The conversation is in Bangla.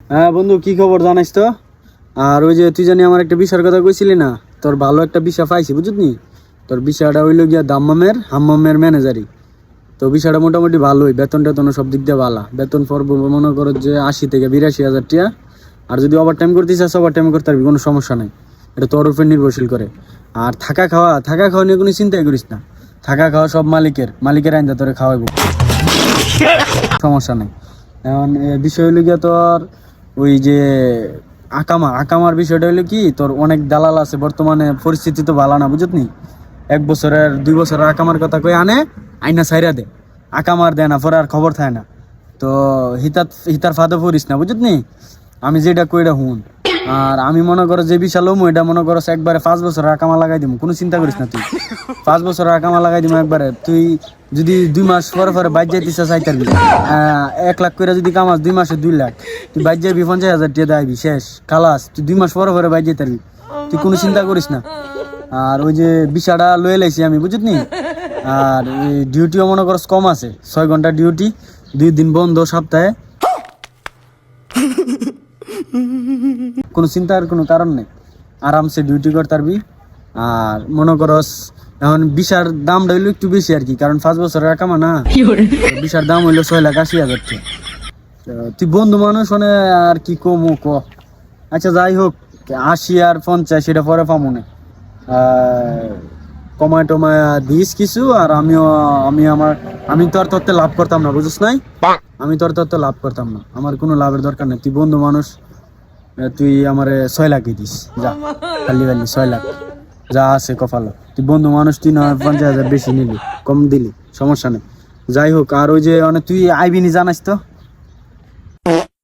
হ্যাঁ বন্ধু, কি খবর জানাইস তো? আর ওই যে তুই জানি আমার একটা বিষয়ের কথা কইছিলি না, তোর ভালো একটা বিষয় পাইছি বুঝলি। তোর বিষয়টা হইলো গিয়া হাম্মামের ম্যানেজারি। তো বিষয়টা মোটামুটি ভালোই, বেতন টেতন সব দিক দিয়ে ভালো। বেতন পড়বো মনে করো যে 80 থেকে 82 হাজার টাকা। আর যদি ওভার টাইম করতে চাস ওভার টাইম করতে পারবি, কোনো সমস্যা নাই। এটা তোর উপর নির্ভরশীল করে। আর থাকা খাওয়া নিয়ে কোনো চিন্তাই করিস না। থাকা খাওয়া সব মালিকের আইনটা তোরে খাওয়াইবো, সমস্যা নেই। এখন বিষয় হইলো গিয়া তোর ওই যে আকামার বিষয়টা হইলো কি, তোর অনেক দালাল আছে বর্তমানে, পরিস্থিতি তো ভালো না বুঝতনি। 1 বছরের 2 বছরের আকামার কথা কই আনে, আইনা সাইরা দে, আকামার দেয় না, পরে আর খবর থাকে না। তো হিতার ফাঁদে পড়িস না বুঝতনি। আমি যেটা কইরা হুন। আর আমি মনে করো যে বিশাল এটা মনে করো একবারে 5 বছরের আকামা লাগাই দিব, কোনো চিন্তা করিস না তুই। 5 বছরের আকামা লাগাই দিব একবারে। তুই যদি 2 মাস পরে পরে বাইর যাইতে চাই পারবি। 1 লাখ করে যদি কামাস 2 মাসে 2 লাখ, তুই বাইর যাবি 50,000 টাকা দাইবি, শেষ খালাস। তুই 2 মাস পরে পরে বাইর যাইতে পারবি, তুই কোনো চিন্তা করিস না। আর ওই যে বিষাটা লয়ে লাইছি আমি বুঝতনি। আর ডিউটিও মনে করো কম আছে, 6 ঘন্টা ডিউটি, 2 দিন বন্ধ সপ্তাহে। কোনো চিন্তার কোনো কারণ নেই, আরামসে ডিউটি করতে পারবি। আর মনে করস এখন বিশার দামটা হইলো একটু বেশি আর কি, কারণ 5 বছরের কামা না। বিশার দাম হইলো 6,80,000 টাকা। তুই বন্ধু মানুষ মানে আর কি কমু ক। আচ্ছা যাই হোক, 80 আর 50 এটা পরে পাবো না। কমায় টমায় দিস কিছু। আর আমি তো আর তোরতে লাভ করতাম না, বুঝছ নাই? আমি তোর লাভ করতাম না, আমার কোনো লাভের দরকার নেই। তুই বন্ধু মানুষ, তুই আমারে 6 লাখ দিস, যা। খালি 6 লাখ যা আছে কপালো। তুই বন্ধু মানুষ, তুই না 50,000 বেশি নিলি, কম দিলি, সমস্যা নেই। যাই হোক, আর ওই যে তুই আইবিনি জানাস তো।